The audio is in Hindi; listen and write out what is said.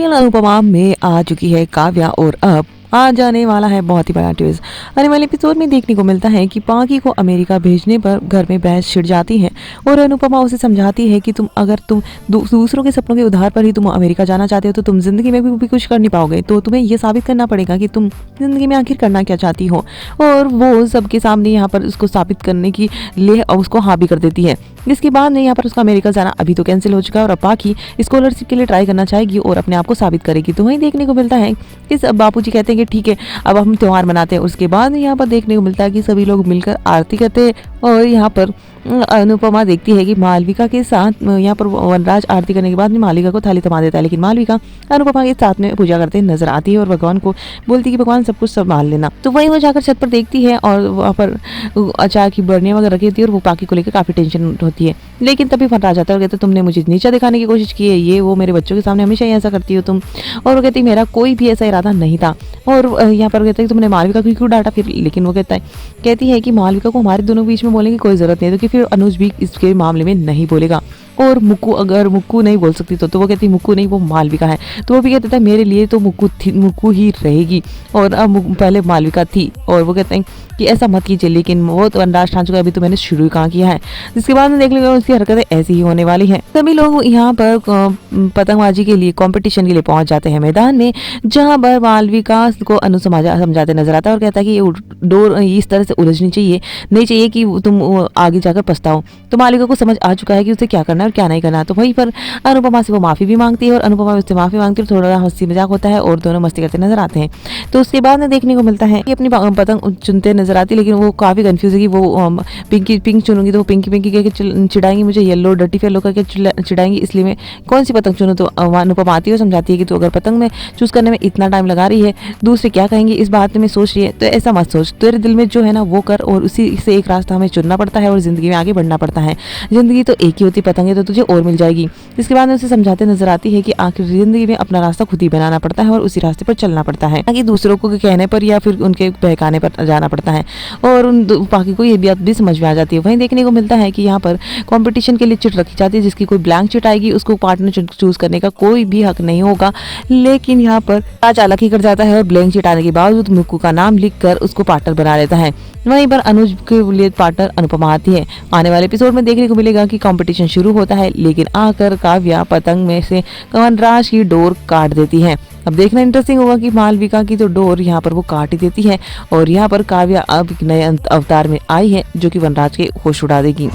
सीरियल अनुपमा में आ चुकी है काव्या और अब आ जाने वाला है बहुत ही बड़ा ट्विस्ट। आने वाले एपिसोड में देखने को मिलता है कि पाकी को अमेरिका भेजने पर घर में बहस छिड़ जाती है और अनुपमा उसे समझाती है कि तुम दूसरों के सपनों के उधार पर ही तुम अमेरिका जाना चाहते हो तो तुम जिंदगी में भी कुछ कर नहीं पाओगे, तो तुम्हें ये साबित करना पड़ेगा कि तुम जिंदगी में आखिर करना क्या चाहती हो। और वो सबके सामने यहाँ पर उसको साबित करने की लिए उसको हाँ भी कर देती है, जिसके बाद में यहाँ पर उसका अमेरिका जाना अभी तो कैंसिल हो चुका है और अब पाकी स्कॉलरशिप के लिए ट्राई करना चाहेगी और अपने आप को साबित करेगी। तो वहीं देखने को मिलता है कि बापूजी कहते हैं कि ठीक है अब हम त्योहार मनाते हैं। उसके बाद यहाँ पर देखने को मिलता है कि सभी लोग मिलकर आरती करते हैं और यहाँ पर अनुपमा देखती है कि मालविका के साथ यहाँ पर वनराज आरती करने के बाद में मालविका को थाली थमा देता है, लेकिन मालविका अनुपमा के साथ में पूजा करते नजर आती है और भगवान को बोलती है कि भगवान सब कुछ संभाल लेना। तो वहीं वो जाकर छत पर देखती है और वहाँ पर अचार की बर्नियाँ वगैरह रखी होती है और वो पाकी को लेकर काफी टेंशन होती है। लेकिन तभी वनराज आता है और कहते तुमने मुझे नीचा दिखाने की कोशिश की है, ये वो मेरे बच्चों के सामने हमेशा ही ऐसा करती हो तुम। और वो कहती मेरा कोई भी ऐसा इरादा नहीं था। और यहाँ पर कहते हैं तुमने मालविका को क्यों डांटा फिर, लेकिन वो कहती है कि मालविका को हमारे दोनों बीच में बोलने की कोई जरूरत नहीं है, क्योंकि फिर अनुज भी इसके मामले में नहीं बोलेगा। और मुक्कू अगर मुक्कू नहीं बोल सकती तो वो कहती मुक्कू नहीं वो मालविका है। तो वो भी कहता है मेरे लिए तो मुक्कू ही रहेगी और अब पहले मालविका थी। और वो कहते हैं कि ऐसा मत कीजिए, लेकिन वो तो अंदाज ठान चुका है, अभी तो मैंने शुरू ही कहाँ किया है। जिसके बाद में देख लेंगे उसकी हरकतें ऐसी ही होने वाली हैं। सभी लोग यहाँ पर पतंगबाजी के लिए कंपटीशन के लिए पहुंच जाते हैं मैदान में, जहाँ पर मालविका को अनु समझाते नजर आता है और कहता है कि ये डोर इस तरह से उलझनी चाहिए, नहीं चाहिए कि तुम आगे जाकर पछताओ। तो मालविका को समझ आ चुका है कि उसे क्या करना है और क्या नहीं करना। तो वहीं पर अनुपमा से वो माफी भी मांगती है और अनुपमा उससे माफी मांगती है, थोड़ा हंसी मजाक होता है और दोनों मस्ती करते नजर आते हैं। तो उसके बाद में देखने को मिलता है कि अपनी पतंग चुनते नजर आती है, लेकिन वो काफी कंफ्यूज है कि वो पिंक चुनूंगी तो वो पिंकी कह के चिढ़ाएंगी मुझे, येलो डर्टी फेलो करके चिढ़ाएंगी, इसलिए मैं कौन सी पतंग चुनूं। तो अनुपमा आती है और समझाती है कि तो अगर पतंग में चूज करने में इतना टाइम लगा रही है, दूसरे क्या कहेंगे इस बात में सोच रही है, तो ऐसा मत सोच, तेरे दिल में जो है ना वो कर और उसी से एक रास्ता हमें चुनना पड़ता है और जिंदगी में आगे बढ़ना पड़ता है। जिंदगी तो एक ही होती, पतंगे तो तुझे और मिल जाएगी। इसके बाद में उसे समझाते नजर आती है कि आखिर जिंदगी में अपना रास्ता खुद ही बनाना पड़ता है और उसी रास्ते पर चलना पड़ता है, ताकि दूसरों को कहने पर या फिर उनके बहकाने पर जाना पड़ता है। और उन बाकी को ये बात भी समझ में आ जाती है। वहीं देखने को मिलता है कि यहाँ पर कंपटीशन के लिए चिट रखी जाती है, जिसकी कोई ब्लैंक चिट आएगी उसको पार्टनर चूज करने का कोई भी हक नहीं होगा। लेकिन यहाँ पर चालाकी ही कर जाता है और ब्लैंक चिट आने के बावजूद मुक्कू का नाम लिखकर उसको पार्टनर बना लेता है। वहीं पर अनुज के लिए पार्टनर अनुपमा आती है। आने वाले एपिसोड में देखने को मिलेगा कि कंपटीशन शुरू होता है, लेकिन आकर काव्या पतंग में से वनराज की डोर काट देती है। अब देखना इंटरेस्टिंग होगा कि मालविका की तो डोर यहाँ पर वो काट ही देती है और यहाँ पर काव्या अब एक नए अवतार में आई है जो कि वनराज के होश उड़ा देगी।